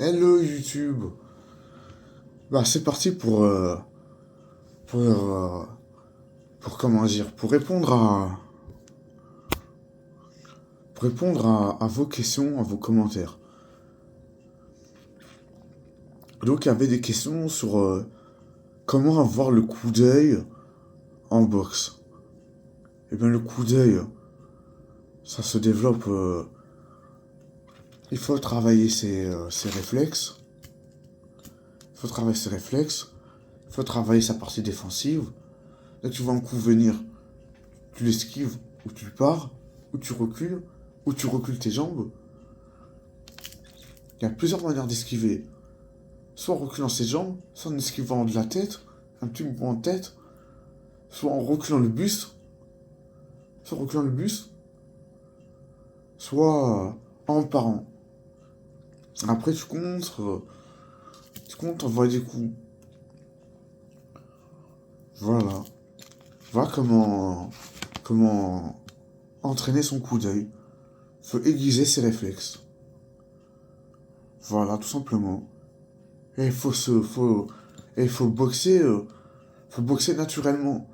Hello YouTube. Bah c'est parti pour comment dire pour répondre à vos questions, à vos commentaires. Donc il y avait des questions sur comment avoir le coup d'œil en boxe. Eh bien le coup d'œil, ça se développe. Il faut travailler ses réflexes. Il faut travailler ses réflexes. Il faut travailler sa partie défensive. Là tu vois un coup venir, tu l'esquives, ou tu pars, ou tu recules tes jambes. Il y a plusieurs manières d'esquiver. Soit en reculant ses jambes, soit en esquivant de la tête, un petit mouvement de tête, soit en reculant le buste, soit en parant. Après tu comptes envoyer des coups. Voilà. Voilà comment entraîner son coup d'œil. Faut aiguiser ses réflexes. Voilà, tout simplement. Et il faut boxer naturellement.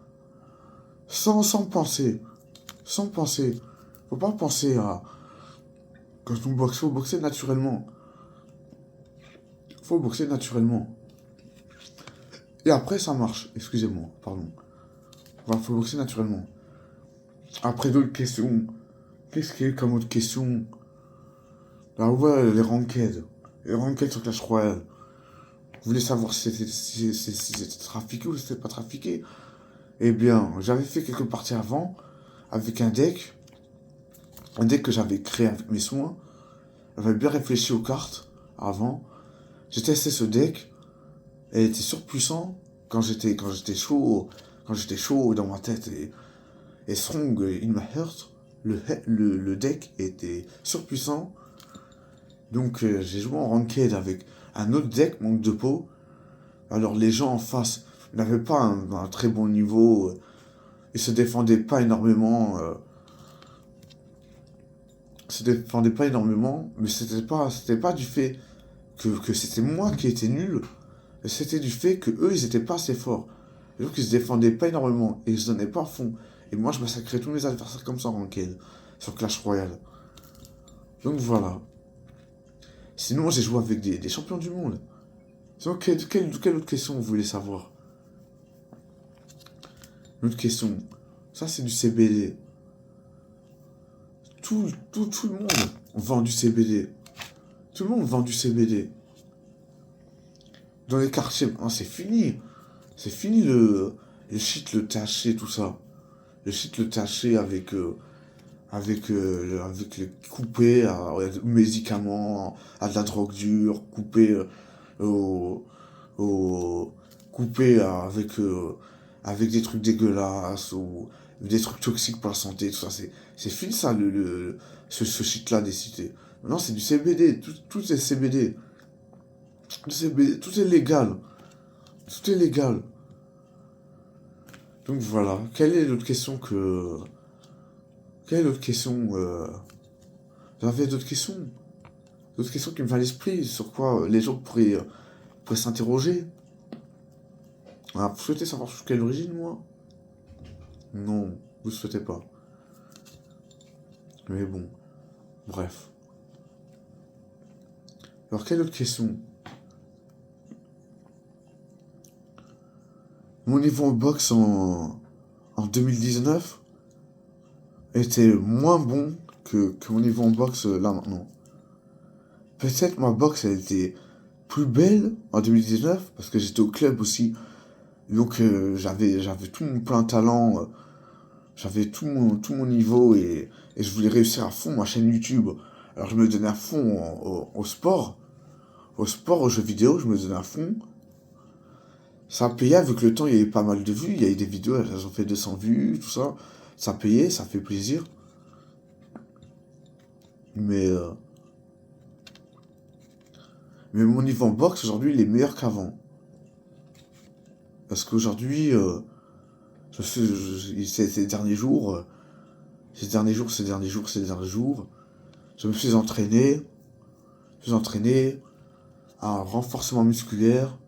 Sans penser. Sans penser. Faut pas penser à, quand on boxe, faut boxer naturellement. Faut boxer naturellement. Et après, ça marche. Excusez-moi, pardon. Voilà, faut boxer naturellement. Après, d'autres questions. Qu'est-ce qu'il y a eu comme autre question? Ah ouais, les ranked. Les ranked sur Clash Royale. Vous voulez savoir si c'était trafiqué ou si c'était pas trafiqué? Eh bien, j'avais fait quelques parties avant avec un deck. Un deck que j'avais créé avec mes soins. J'avais bien réfléchi aux cartes avant. J'ai testé ce deck. Elle était surpuissant quand j'étais chaud dans ma tête et strong in my heart. Le deck était surpuissant. Donc j'ai joué en ranked avec un autre deck, manque de peau. Alors les gens en face n'avaient pas un très bon niveau. Ils se défendaient pas énormément. Se défendaient pas énormément. Mais c'était pas du fait que c'était moi qui étais nul. C'était du fait que eux ils étaient pas assez forts. Et donc ils se défendaient pas énormément. Et ils se donnaient pas à fond. Et moi je massacrais tous mes adversaires comme ça en ranked. Sur Clash Royale. Donc voilà. Sinon j'ai joué avec des champions du monde. Sinon, quelle autre question vous voulez savoir? Une autre question. Ça, c'est du CBD. Tout le monde vend du CBD. Tout le monde vend du CBD. Dans les quartiers, hein, c'est fini. C'est fini le shit, le THC, tout ça. Le shit, le THC avec les coupés aux médicaments, à de la drogue dure, au, coupé avec des trucs dégueulasses ou des trucs toxiques pour la santé, tout ça. C'est fini ça, ce shit-là des cités. Non, c'est du CBD, tout est CBD. Tout est légal. Tout est légal. Donc voilà. Quelle est l'autre question que. Quelle est l'autre question J'avais d'autres questions. D'autres questions qui me viennent à l'esprit, sur quoi les gens pourraient s'interroger. Ah, vous souhaitez savoir sur quelle origine, moi? Non, vous ne souhaitez pas. Mais bon, bref. Alors, quelle autre question? Mon niveau en boxe en 2019 était moins bon que mon niveau en boxe là maintenant. Peut-être ma boxe, elle était plus belle en 2019 parce que j'étais au club aussi. Donc j'avais tout mon plein talent, j'avais tout mon niveau et je voulais réussir à fond ma chaîne YouTube. Alors je me donnais à fond au sport. Au sport, aux jeux vidéo, je me donnais à fond. Ça payait avec le temps, il y avait pas mal de vues. Il y a eu des vidéos, elles ont fait 200 vues, tout ça. Ça payait, ça fait plaisir. Mais, euh, mais mon niveau en boxe aujourd'hui, il est meilleur qu'avant. Parce qu'aujourd'hui, ces derniers jours, je me suis entraîné. un renforcement musculaire,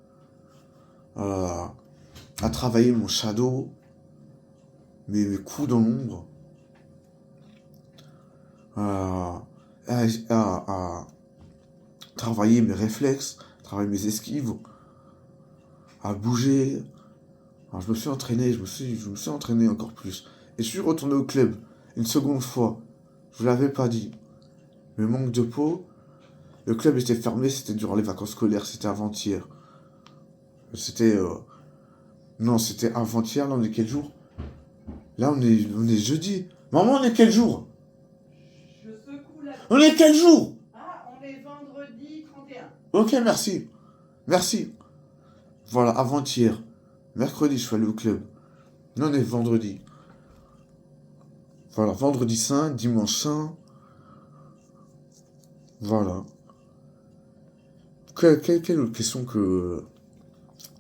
à travailler mon shadow, mes coups dans l'ombre, à travailler mes réflexes, travailler mes esquives, à bouger. Alors, je me suis entraîné, je me suis entraîné encore plus. Et je suis retourné au club une seconde fois. Je vous l'avais pas dit. Mais manque de peau, le club était fermé, c'était durant les vacances scolaires, c'était avant-hier. C'était... Non, c'était avant-hier, là on est quel jour? Là on est jeudi. Maman, on est quel jour? Je secoue la... On est quel jour? Ah, on est vendredi 31. Ok, merci. Merci. Voilà, avant-hier. Mercredi, je suis allé au club. Là on est vendredi. Voilà, vendredi saint, dimanche saint. Voilà. Quelle autre question que...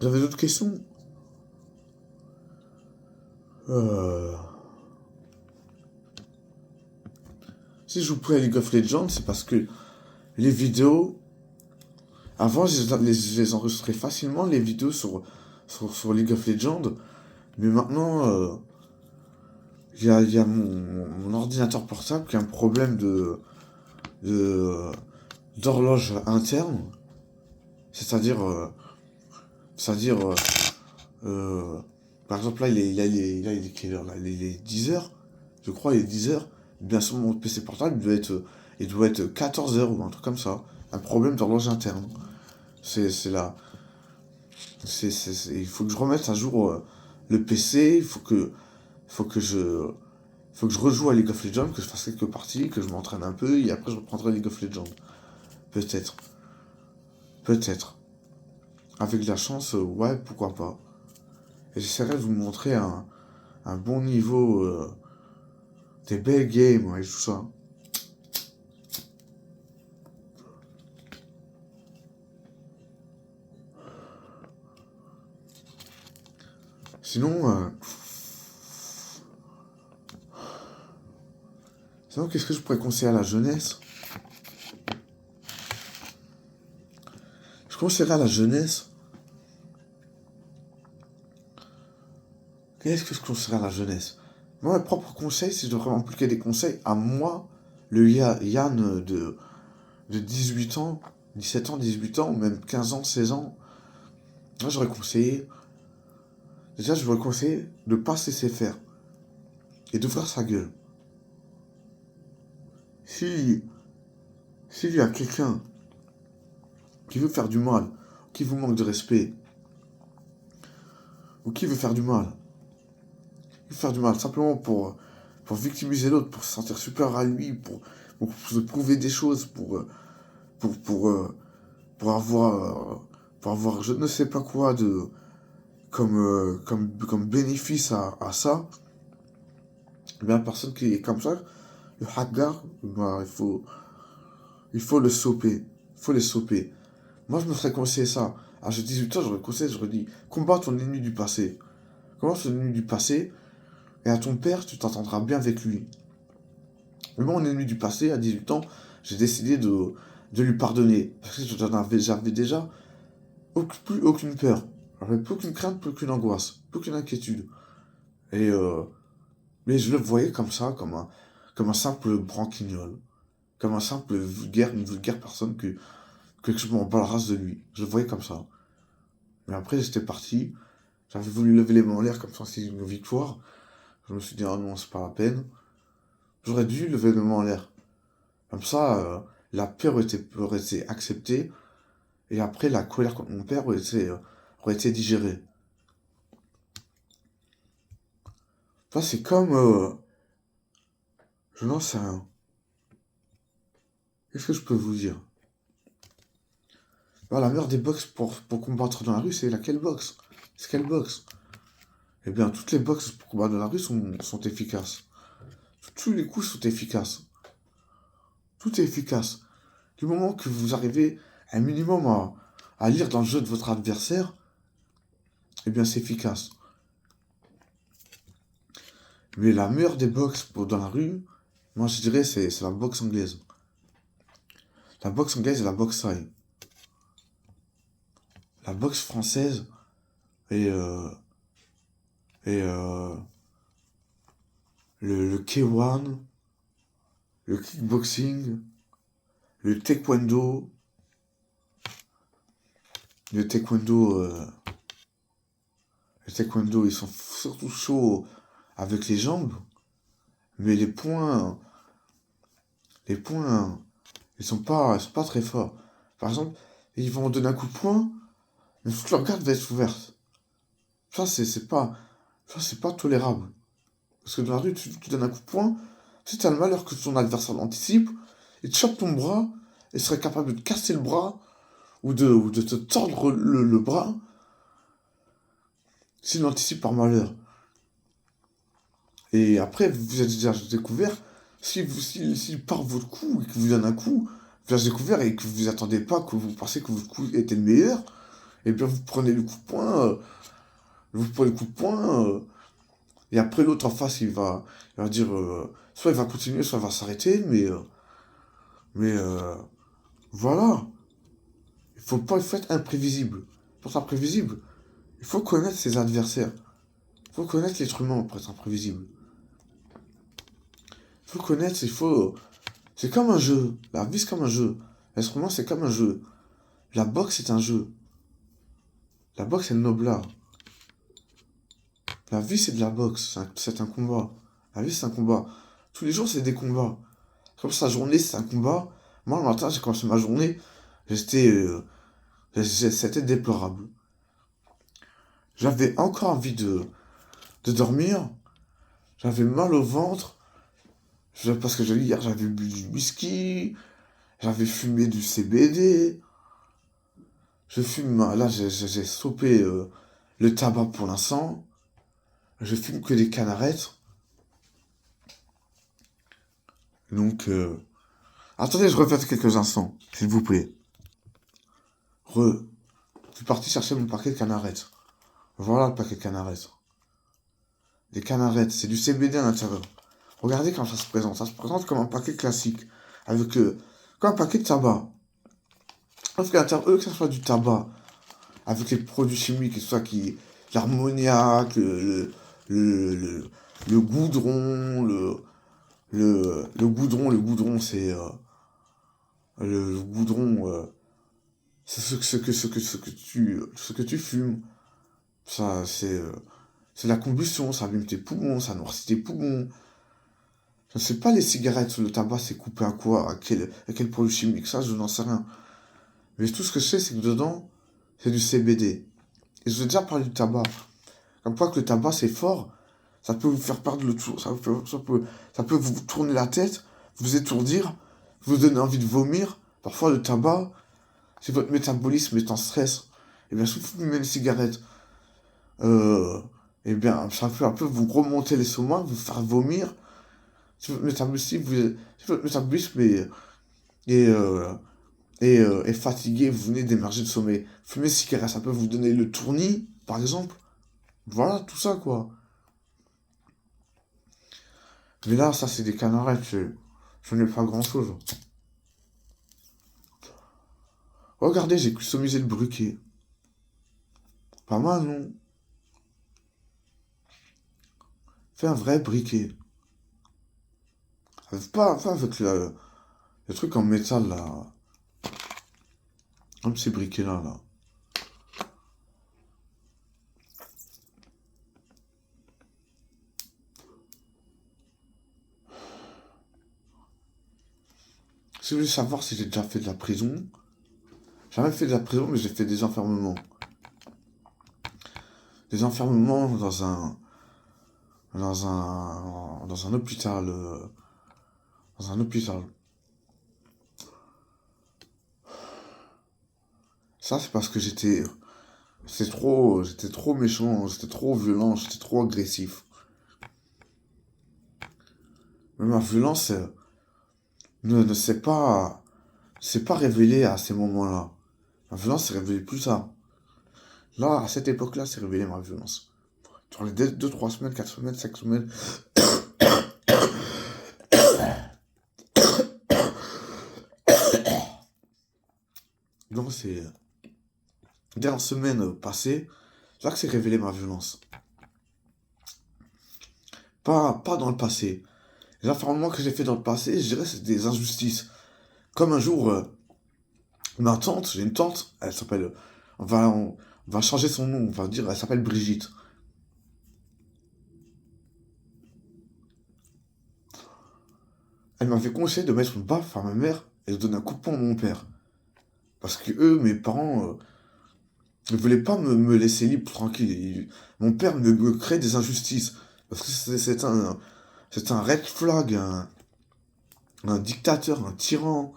Vous avez d'autres questions? euh... Si je vous plais à League of Legends, c'est parce que les vidéos... Avant, je les enregistrais facilement, les vidéos sur League of Legends. Mais maintenant, il y a mon ordinateur portable qui a un problème de- d'horloge interne. C'est-à-dire... c'est-à-dire... euh, par exemple, là, il est quelle heure là? Il est 10 heures. Je crois, il est 10 heures. Bien sûr, mon PC portable, il doit être 14 heures ou un truc comme ça. Un problème d'horloge interne. C'est là. Il faut que je remette à jour le PC. Il faut que je rejoue à League of Legends, que je fasse quelques parties, que je m'entraîne un peu, et après je reprendrai League of Legends. Peut-être. Peut-être. Avec de la chance, ouais, pourquoi pas. Et j'essaierai de vous montrer un bon niveau, des belles games, ouais, tout ça. Sinon, sinon, qu'est-ce que je pourrais conseiller à la jeunesse? Je conseillerais à la jeunesse. Qu'est-ce que je conseillerais à la jeunesse? Moi, mes propres conseils, si je devrais appliquer des conseils à moi, le Yann de 18 ans, 17 ans, 18 ans, ou même 15 ans, 16 ans, moi j'aurais conseillé. Déjà, je j'aurais conseillé de ne pas se laisser faire et d'ouvrir sa gueule. Si, s'il y a quelqu'un qui veut faire du mal, qui vous manque de respect, ou qui veut faire du mal, simplement pour victimiser l'autre, pour se sentir supérieur à lui, pour se prouver des choses, pour, pour, euh, pour pour avoir je ne sais pas quoi comme bénéfice à ça, eh bien, la personne qui est comme ça, le hagar, ben, il faut le soper. Il faut les soper. Moi, je me serais conseillé ça. À 18 ans, j'aurais conseillé, j'aurais dit, combat ton ennemi du passé. Combat ton ennemi du passé, et à ton père, tu t'entendras bien avec lui. Mais mon ennemi du passé, à 18 ans, j'ai décidé de lui pardonner. Parce que j'avais déjà plus aucune peur. J'avais plus aucune crainte, plus aucune angoisse, plus aucune inquiétude. Et mais je le voyais comme ça, comme un simple branquignol. Comme un simple vulgaire, une vulgaire personne que je m'en bats la race de lui. Je le voyais comme ça. Mais après, j'étais parti. J'avais voulu lever les mains en l'air comme ça, c'est une victoire. Je me suis dit, ah non, c'est pas la peine. J'aurais dû lever les mains en l'air. Comme ça, la peur aurait été acceptée. Et après, la colère contre mon père aurait été digérée. Ça, c'est comme... je n'en sais rien. Qu'est-ce que je peux vous dire? La meilleure des boxes pour combattre dans la rue, c'est laquelle boxe? C'est quelle boxe? Eh bien, toutes les boxes pour combattre dans la rue sont efficaces. Tous les coups sont efficaces. Tout est efficace. Du moment que vous arrivez un minimum à lire dans le jeu de votre adversaire, eh bien, c'est efficace. Mais la meilleure des boxes dans la rue, moi, je dirais, c'est la boxe anglaise. La boxe anglaise et la boxe thaï. la boxe française et, et le K1, le kickboxing, le taekwondo. Le taekwondo, ils sont surtout chauds avec les jambes, mais les poings, ils sont pas très forts. Par exemple, ils vont donner un coup de poing, mais toute leur garde va être ouverte. Ça, c'est pas tolérable. Parce que dans la rue, tu donnes un coup de poing, si t'as le malheur que ton adversaire l'anticipe, il te chope ton bras, et serait capable de te casser le bras, ou de te tordre le bras, s'il l'anticipe par malheur. Et après, vous avez déjà découvert, s'il part votre coup et que vous donne un coup, vous avez découvert et que vous attendez pas, que vous pensez que votre coup était le meilleur, et bien vous prenez le coup de poing, et après l'autre en face, il va dire, soit il va continuer, soit il va s'arrêter, mais voilà. Il faut être imprévisible. Pour être imprévisible, il faut connaître ses adversaires. Il faut connaître l'être humain pour être imprévisible. Il faut connaître, c'est comme un jeu. La vie, c'est comme un jeu. L'instrument, c'est comme un jeu. La boxe, c'est un jeu. La boxe, c'est le noble art. La vie, c'est de la boxe. C'est un combat. La vie, c'est un combat. Tous les jours, c'est des combats. Comme sa journée, c'est un combat. Moi, le matin, j'ai commencé ma journée. J'étais, c'était déplorable. J'avais encore envie de dormir. J'avais mal au ventre. Parce que hier, j'avais bu du whisky. J'avais fumé du CBD. Je fume, là, j'ai stoppé le tabac pour l'instant. Je fume que des canarettes. Donc, attendez, je reviens quelques instants, s'il vous plaît. Je suis parti chercher mon paquet de canarettes. Voilà le paquet de canarettes. Les canarettes, c'est du CBD à l'intérieur. Regardez quand ça se présente. Ça se présente comme un paquet classique. Avec, comme un paquet de tabac. Sauf qu'à l'intérieur, que ce soit du tabac, avec les produits chimiques, que ce soit l'ammoniac, le goudron, le goudron, le goudron, c'est ce que tu fumes. Ça, c'est la combustion, ça abîme tes poumons, ça noircit tes poumons. Je ne sais pas les cigarettes, le tabac, c'est coupé à quoi, à quel produit chimique, ça, je n'en sais rien. Mais tout ce que je sais, c'est que dedans, c'est du CBD. Et je vous ai déjà parlé du tabac. Comme quoi que le tabac, c'est fort, ça peut vous faire perdre le tour, ça peut vous tourner la tête, vous étourdir, vous donner envie de vomir. Parfois, le tabac, si votre métabolisme est en stress, et bien, si vous fumez une cigarette, et bien, ça peut un peu vous remonter l'estomac, vous faire vomir. Si votre métabolisme est fatigué, vous venez d'émerger de sommeil. Fumer une cigarette, ça peut vous donner le tournis, par exemple. Voilà, tout ça, quoi. Mais là, ça, c'est des canarettes, je n'ai pas grand-chose. Regardez, j'ai customisé le briquet. Pas mal, non? Fais un vrai briquet. Pas avec le truc en métal, là. Comme ces briquets-là, là. Si vous voulez savoir si j'ai déjà fait de la prison, j'ai jamais fait de la prison, mais j'ai fait des enfermements. Des enfermements dans un hôpital. Dans un hôpital. Ça, c'est parce que j'étais trop méchant, j'étais trop violent, j'étais trop agressif. Mais ma violence ne s'est pas révélée à ces moments-là. Ma violence s'est révélée plus tard. Là, à cette époque-là, s'est révélée ma violence. Sur les 2, 3 semaines, 4 semaines, 5 semaines. Donc, dernière semaine passée, là que s'est révélée ma violence. Pas dans le passé. Les enfermements que j'ai fait dans le passé, je dirais c'est des injustices. Comme un jour, ma tante, j'ai une tante, elle s'appelle... on va changer son nom, on va dire, elle s'appelle Brigitte. Elle m'avait conseillé de mettre une baffe à ma mère et de donner un coup de poing à mon père. Parce que eux, mes parents, ne voulaient pas me laisser libre, tranquille. Mon père me crée des injustices. Parce que c'est un red flag, un dictateur, un tyran.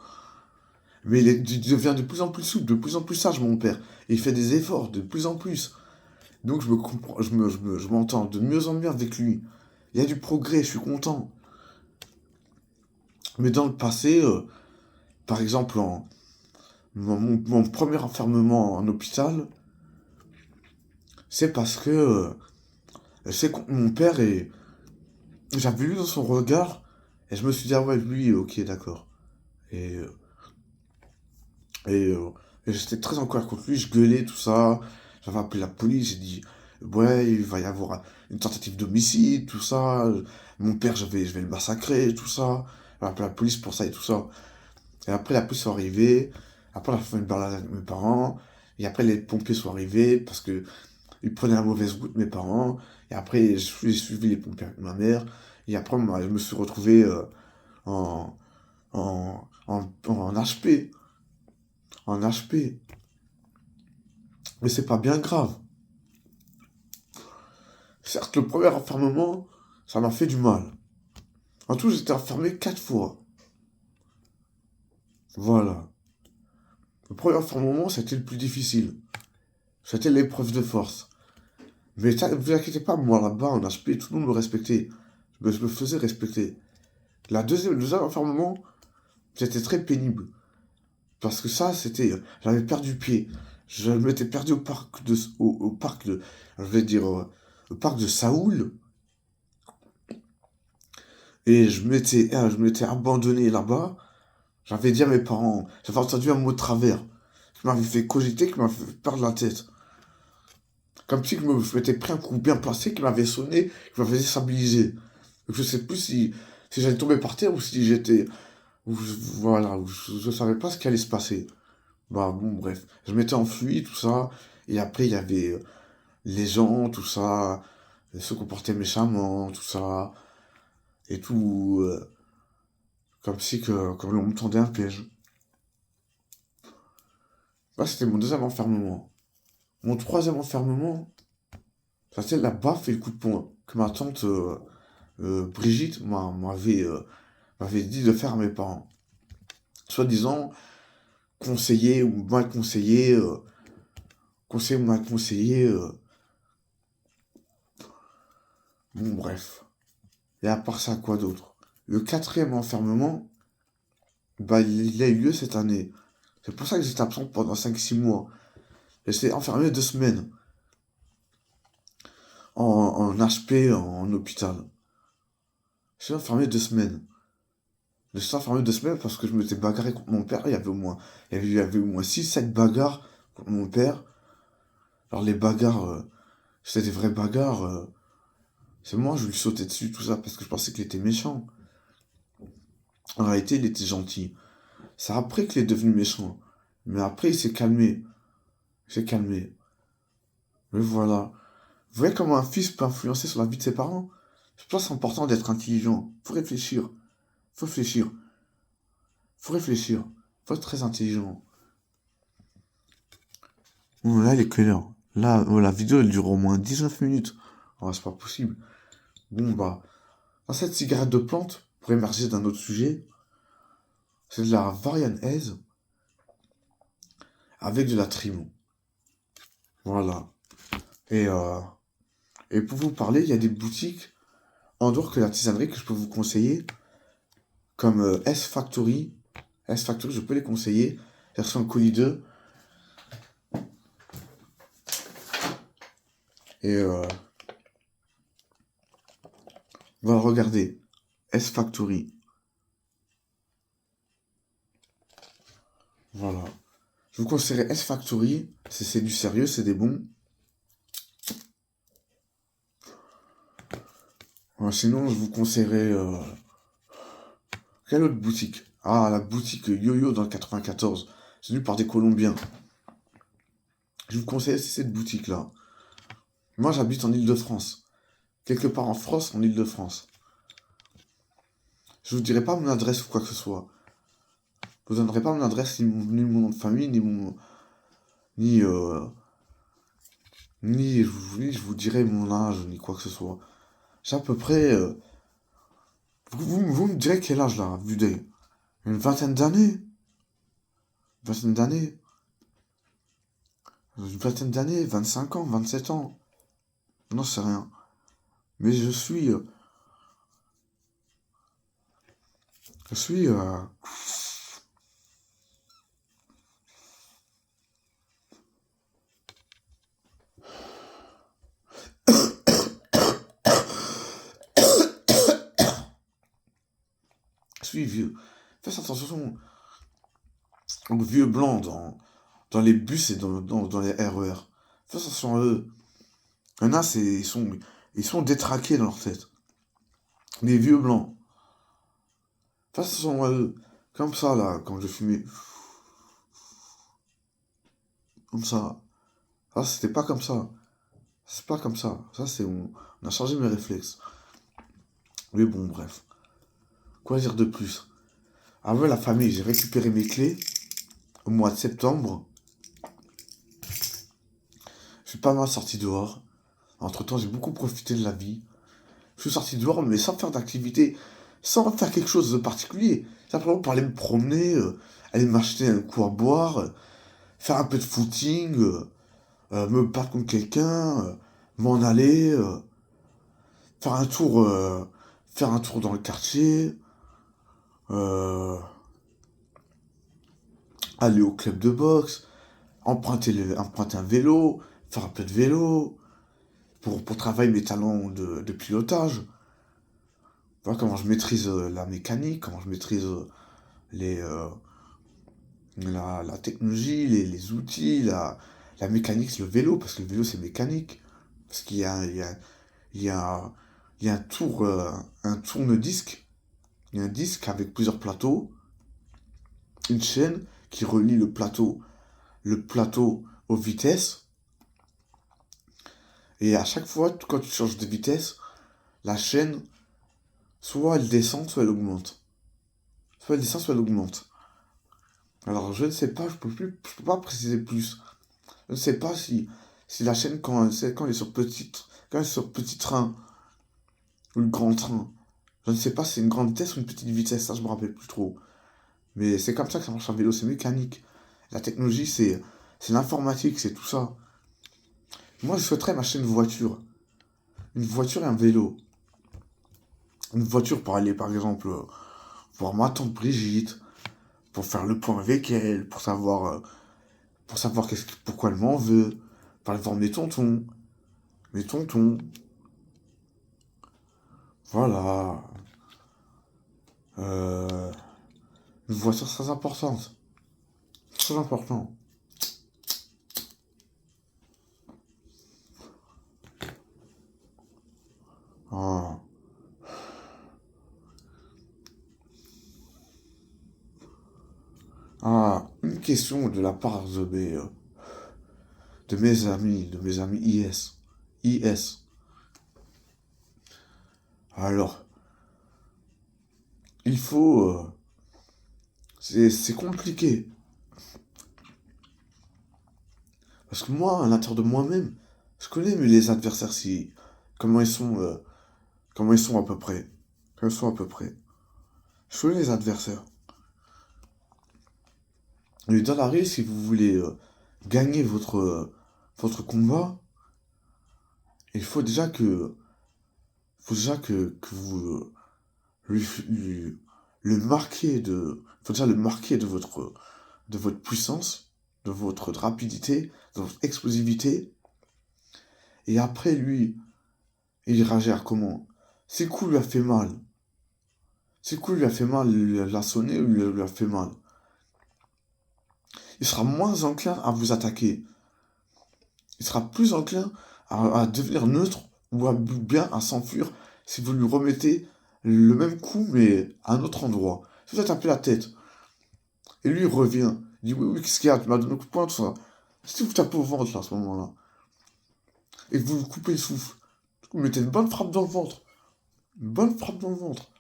Mais il devient de plus en plus souple, de plus en plus sage, mon père. Et il fait des efforts, de plus en plus. Donc je me comprends, je m'entends de mieux en mieux avec lui. Il y a du progrès, je suis content. Mais dans le passé, par exemple, mon premier enfermement en hôpital, c'est parce que c'est contre mon père et j'avais lu dans son regard et je me suis dit, ah ouais, lui, ok, d'accord. Et, euh, et, euh, et j'étais très en colère contre lui, je gueulais, tout ça. J'avais appelé la police, j'ai dit, ouais, il va y avoir une tentative d'homicide, tout ça. Mon père, je vais le massacrer, tout ça. J'avais appelé la police pour ça et tout ça. Et après, la police sont arrivée. Après, on a fait une balade avec mes parents. Et après, les pompiers sont arrivés parce que ils prenaient la mauvaise route, mes parents. Et après, j'ai suivi les pompiers avec ma mère. Et après, moi, je me suis retrouvé en, en HP. En HP. Mais c'est pas bien grave. Certes, le premier enfermement, ça m'a fait du mal. En tout, j'étais enfermé 4 fois. Voilà. Le premier enfermement, c'était le plus difficile. C'était l'épreuve de force. Mais ne vous inquiétez pas, moi là-bas, en HP, tout le monde me respectait. Je me faisais respecter. Le deuxième enfermement, c'était très pénible. Parce que ça, c'était... J'avais perdu pied. Je m'étais perdu au parc de... Je vais dire... au parc de Saoul. Et je m'étais abandonné là-bas. J'avais dit à mes parents... J'avais entendu un mot de travers. Qui m'avait fait cogiter, qui m'avait fait perdre la tête. Comme si je m'étais pris un coup bien placé, qui m'avait sonné, qui m'avait déstabilisé. Je sais plus si j'allais tomber par terre ou si j'étais... Voilà, je savais pas ce qui allait se passer. Bah bon, bref. Je m'étais enfui, tout ça. Et après, il y avait les gens, tout ça. Se comportaient méchamment, tout ça. Et tout. Comme on me tendait un piège. Là, c'était mon deuxième enfermement. Mon troisième enfermement, c'était la baffe et le coup de poing que ma tante Brigitte m'avait dit de faire à mes parents. Soi-disant, conseiller ou mal conseillé, conseiller ou mal conseillé. Bon, bref. Et à part ça, quoi d'autre? Le quatrième enfermement, bah, il a eu lieu cette année. C'est pour ça que j'étais absent pendant 5 6 mois. J'étais enfermé 2 semaines en HP, en hôpital. J'étais enfermé 2 semaines. J'étais enfermé 2 semaines parce que je m'étais bagarré contre mon père. Il y avait au moins 6 7 bagarres contre mon père. Alors les bagarres, c'était des vraies bagarres. C'est moi, je lui sautais dessus, tout ça, parce que je pensais qu'il était méchant. En réalité, il était gentil. C'est après qu'il est devenu méchant. Mais après, il s'est calmé. Il s'est calmé. Mais voilà. Vous voyez comment un fils peut influencer sur la vie de ses parents? Je pense que c'est important d'être intelligent. Faut réfléchir. Faut réfléchir. Faut réfléchir. Faut être très intelligent. Bon, là, il est quelle heure? Là, la vidéo, elle dure au moins 19 minutes. Oh, c'est pas possible. Bon, bah, dans cette cigarette de plante, pour émerger d'un autre sujet, c'est de la Varian Haze avec de la Trimon. Voilà. Et, euh, et pour vous parler, il y a des boutiques en dehors que l'artisanerie que je peux vous conseiller, comme S Factory. S Factory, je peux les conseiller. Version colis 2. Et voilà, regardez. S Factory. Voilà. Je vous conseillerais S Factory. C'est du sérieux, c'est des bons. Sinon, je vous conseillerais... quelle autre boutique? Ah, la boutique Yo-Yo dans le 94. C'est tenu par des Colombiens. Je vous conseille cette boutique-là. Moi, j'habite en Île-de-France. Quelque part en France, en Île-de-France. Je vous dirai pas mon adresse ou quoi que ce soit. Je vous donnerai pas mon adresse, ni mon nom de famille, ni mon... Ni je vous dirai mon âge, ni quoi que ce soit. J'ai à peu près... vous me direz quel âge, là, vu d'œil? Une vingtaine d'années? Une vingtaine d'années? Une vingtaine d'années? 25 ans? 27 ans? Non, c'est rien. Mais je suis... je suis... je suis vieux. Faites attention aux vieux blancs dans les bus et dans les RER. Faites attention à eux. Il y en a, ils sont détraqués dans leur tête. Des vieux blancs. Faites attention à eux. Comme ça, là, quand je fumais. Comme ça. Ah, c'était pas comme ça. C'est pas comme ça. Ça, c'est... On a changé mes réflexes. Mais bon, bref. Quoi dire de plus? Avec la famille, j'ai récupéré mes clés au mois de septembre. Je suis pas mal sorti dehors. Entre-temps, j'ai beaucoup profité de la vie. Je suis sorti dehors, mais sans faire d'activité, sans faire quelque chose de particulier. Simplement pour aller me promener, aller m'acheter un coup à boire, faire un peu de footing, me battre contre quelqu'un, m'en aller, faire un tour, faire un tour dans le quartier, euh, aller au club de boxe, emprunter un vélo, faire un peu de vélo, pour travailler mes talents de pilotage. Voilà comment je maîtrise la mécanique, comment je maîtrise les, la technologie, les outils, la mécanique, c'est le vélo, parce que le vélo c'est mécanique. Parce qu'il y a, il y a, il y a, il y a un tourne-disque, il y a un disque avec plusieurs plateaux, une chaîne qui relie le plateau aux vitesses. Et à chaque fois, quand tu changes de vitesse, la chaîne, soit elle descend, soit elle augmente. Soit elle descend, soit elle augmente. Alors je ne sais pas, je peux pas préciser plus. Je ne sais pas si la chaîne, quand elle est sur quand elle est sur petit train, ou le grand train, je ne sais pas si c'est une grande vitesse ou une petite vitesse, ça je me rappelle plus trop. Mais c'est comme ça que ça marche en vélo, c'est mécanique. La technologie, c'est l'informatique, c'est tout ça. Moi, je souhaiterais m'acheter une voiture. Une voiture et un vélo. Une voiture pour aller, par exemple, voir ma tante Brigitte, pour faire le point avec elle, pour savoir pourquoi elle m'en veut, pour aller voir mes tontons, voilà. Euh, une voiture très importante, très important. Ah, une question de la part de mes amis IS. IS. Alors, il faut, c'est compliqué. Parce que moi, à l'intérieur de moi-même, je connais les adversaires comment ils sont, comment ils sont à peu près. Comment ils sont à peu près. Je connais les adversaires. Mais dans la rue, si vous voulez gagner votre combat, il faut déjà que vous lui, lui- le marquez faut déjà le marquer de votre puissance, de votre rapidité, de votre explosivité. Et après, lui, il réagir comment? Si le coup lui a fait mal. Si le coup lui a fait mal, il l'a sonné ou lui a fait mal. il sera moins enclin à vous attaquer. Il sera plus enclin à devenir neutre ou bien à s'enfuir si vous lui remettez le même coup, mais à un autre endroit. Si vous avez tapé la tête, et lui il revient, il dit oui, oui, qu'est-ce qu'il y a, tu m'as donné un coup de poing, tout ça. Si vous tapez au ventre là, à ce moment-là, et que vous lui coupez le souffle, vous mettez une bonne frappe dans le ventre. Une bonne frappe dans le ventre.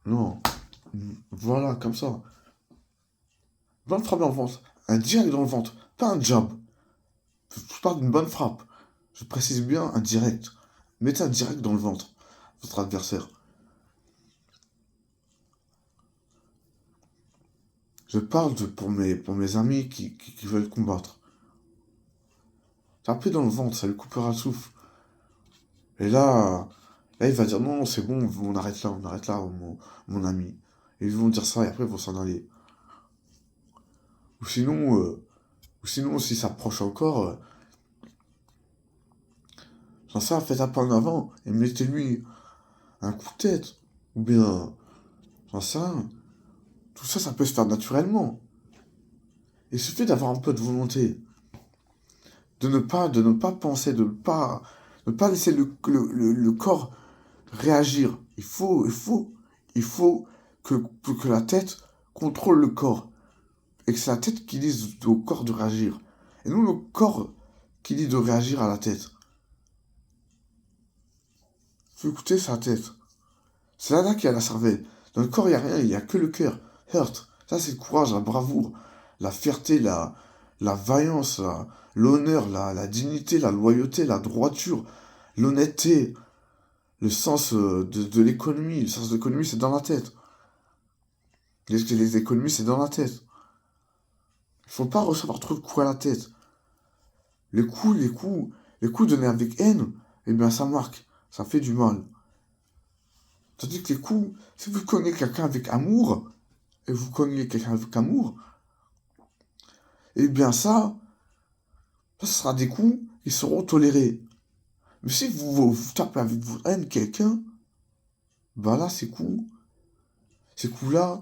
Non. Voilà, comme ça. Bonne frappe dans le ventre. Un direct dans le ventre, pas un jab. Je parle d'une bonne frappe. Je précise bien un direct. Mettez un direct dans le ventre, votre adversaire. Je parle pour mes amis qui veulent combattre. Tapez dans le ventre, ça lui coupera le souffle. Et là il va dire non, c'est bon, on arrête là, mon ami. Et ils vont dire ça et après ils vont s'en aller. Ou sinon, s'il s'approche encore, j'en sais, faites un pas en avant et mettez-lui un coup de tête. Ou bien, j'en sais rien. Tout ça, ça peut se faire naturellement. Il suffit d'avoir un peu de volonté. De ne pas penser, de ne pas laisser le corps réagir. Il faut que la tête contrôle le corps. Et que c'est la tête qui dise au corps de réagir. Et non le corps qui dit de réagir à la tête. Faut écouter sa tête. C'est là qu'il y a la cervelle. Dans le corps, il n'y a rien, il n'y a que le cœur. Heurt. Ça, c'est le courage, la bravoure, la fierté, la vaillance, l'honneur, la dignité, la loyauté, la droiture, l'honnêteté, le sens de l'économie. Le sens de l'économie, c'est dans la tête. Les économies, c'est dans la tête. Il faut pas recevoir trop de coups à la tête. Les coups donnés avec haine, eh bien, ça marque. Ça fait du mal. Tandis que les coups, si vous cognez quelqu'un avec amour, et vous cognez quelqu'un avec amour, eh bien ça sera des coups, ils seront tolérés. Mais si vous tapez avec votre haine quelqu'un, bah là, ces coups-là,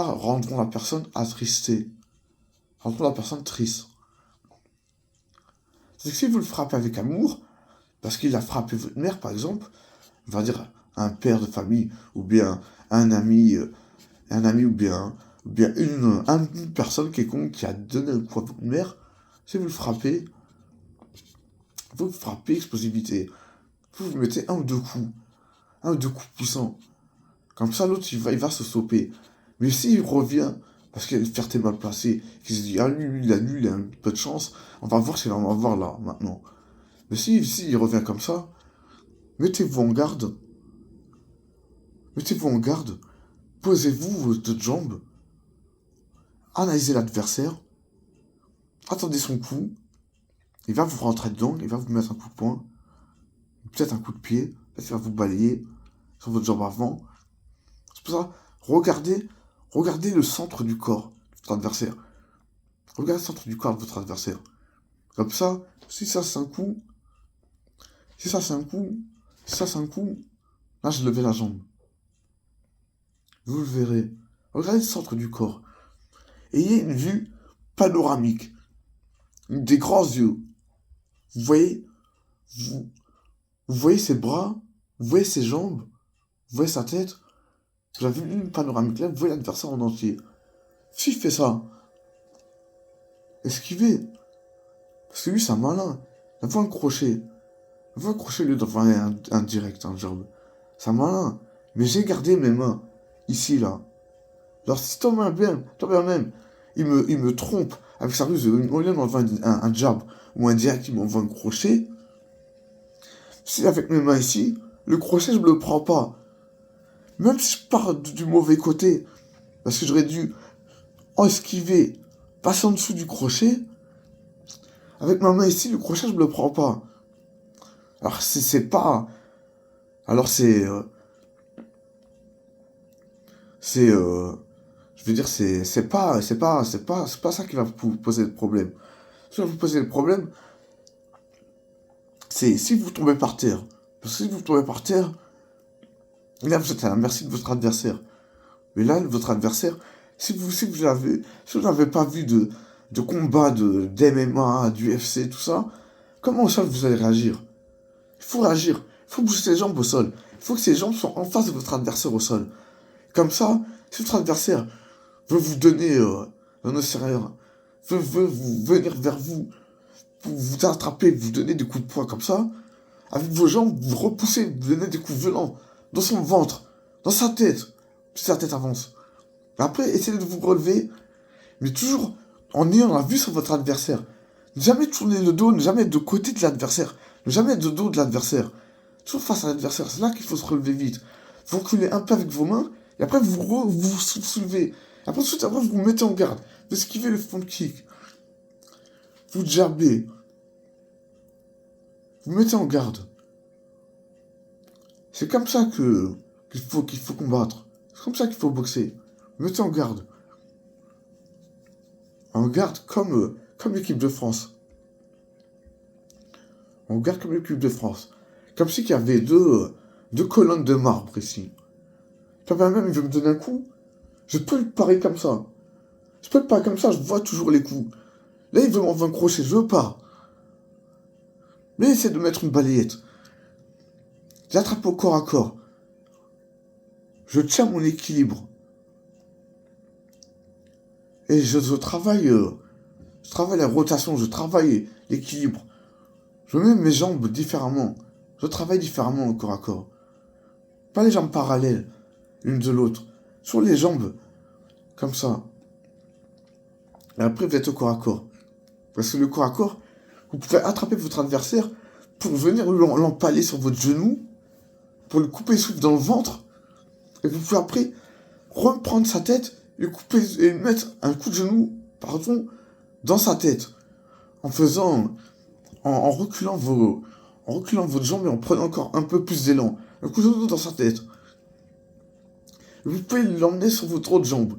rendront la personne attristée, rendront la personne triste. C'est que si vous le frappez avec amour, parce qu'il a frappé votre mère, par exemple, on va dire un père de famille, ou bien un ami, ou bien une personne quelconque qui a donné un coup à votre mère, si vous frappez explosivité. Vous mettez un ou deux coups puissants. Comme ça, l'autre, il va se stopper. Mais s'il revient, parce qu'il a une fierté mal placée, qu'il se dit, ah lui, il a un peu de chance, on va voir s'il en va voir là, maintenant. Mais s'il revient comme ça, mettez-vous en garde. Mettez-vous en garde. Posez-vous vos deux jambes. Analysez l'adversaire. Attendez son coup. Il va vous rentrer dedans, il va vous mettre un coup de poing. Peut-être un coup de pied. Peut-être qu'il va vous balayer sur votre jambe avant. C'est pour ça, regardez le centre du corps de votre adversaire. Regardez le centre du corps de votre adversaire. Comme ça, si ça c'est un coup, si ça c'est un coup, si ça c'est un coup, là j'ai levé la jambe. Vous le verrez. Regardez le centre du corps. Ayez une vue panoramique. Des grands yeux. Vous voyez, vous, vous voyez ses bras, vous voyez ses jambes, vous voyez sa tête. Vous avez une panoramique là, vous voyez l'adversaire en entier. S'il fait ça, esquivez. Parce que lui, c'est un malin. Il va un crochet. Il va un crochet, lui, d'avoir un direct, un job. C'est un malin. Mais j'ai gardé mes mains. Ici, là. Alors, si toi même, il me trompe avec sa ruse, au lieu de m'envoyer un jab ou un direct, il m'envoie un crochet. Si avec mes mains ici, le crochet, je me le prends pas. Même si je pars du mauvais côté, parce que j'aurais dû esquiver, passer en dessous du crochet, avec ma main ici, le crochet, je me le prends pas. Alors, c'est pas. Alors, je veux dire, c'est pas ça qui va vous poser le problème. Ce qui va vous poser le problème, c'est si vous tombez par terre. Parce que si vous tombez par terre, là, vous êtes à la merci de votre adversaire. Mais là, votre adversaire, si vous n'avez pas vu de combat d'MMA, d'UFC, tout ça, comment au sol vous allez réagir? Il faut réagir. Il faut bouger ses jambes au sol. Il faut que ses jambes soient en face de votre adversaire au sol. Comme ça, si votre adversaire veut vous donner un extérieur, veut vous venir vers vous, pour vous attraper, vous donner des coups de poing comme ça, avec vos jambes, vous repoussez, vous donnez des coups violents dans son ventre, dans sa tête, puis sa tête avance. Et après, essayez de vous relever, mais toujours en ayant la vue sur votre adversaire. Ne jamais tourner le dos, ne jamais être de côté de l'adversaire, ne jamais être de dos de l'adversaire. Toujours face à l'adversaire, c'est là qu'il faut se relever vite. Vous reculez un peu avec vos mains, et après vous soulevez. Après, ensuite, après, vous vous mettez en garde. Vous esquivez le front kick. Vous jabez. Vous mettez en garde. C'est comme ça qu'il faut combattre. C'est comme ça qu'il faut boxer. Mettez en garde. En garde comme l'équipe de France. En garde comme l'équipe de France. Comme si qu'il y avait deux colonnes de marbre ici. Quand même, il veut me donner un coup. Je peux le parer comme ça. Je peux le parer comme ça, je vois toujours les coups. Là, il veut m'en crocher, je veux pas. Mais il essaie de mettre une balayette. J'attrape au corps à corps. Je tiens mon équilibre. Et je travaille la rotation, je travaille l'équilibre. Je mets mes jambes différemment. Je travaille différemment au corps à corps. Pas les jambes parallèles, l'une de l'autre. Sur les jambes, comme ça. Et après, vous êtes au corps à corps. Parce que le corps à corps, vous pouvez attraper votre adversaire pour venir l'empaler sur votre genou, pour le couper souffle dans le ventre. Et vous pouvez après reprendre sa tête et couper et mettre un coup de genou, pardon, dans sa tête. En faisant, en reculant votre jambe et en prenant encore un peu plus d'élan. Un coup de genou dans sa tête. Et vous pouvez l'emmener sur votre autre jambe.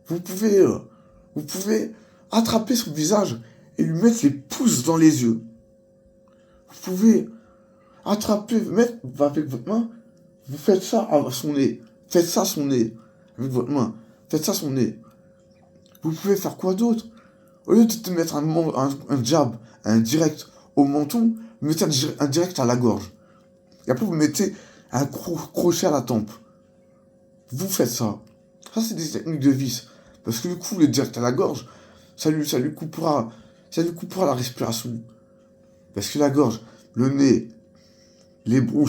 Vous pouvez attraper son visage et lui mettre les pouces dans les yeux. Vous pouvez attraper, mettre avec votre main, vous faites ça à son nez. Faites ça à son nez. Avec votre main. Faites ça à son nez. Vous pouvez faire quoi d'autre? Au lieu de te mettre un jab, un direct au menton, vous mettez un direct à la gorge. Et après, vous mettez un crochet à la tempe. Vous faites ça. Ça, c'est des techniques de vis. Parce que du coup, le direct à la gorge, ça lui coupera la respiration. Parce que la gorge, le nez, les bronches,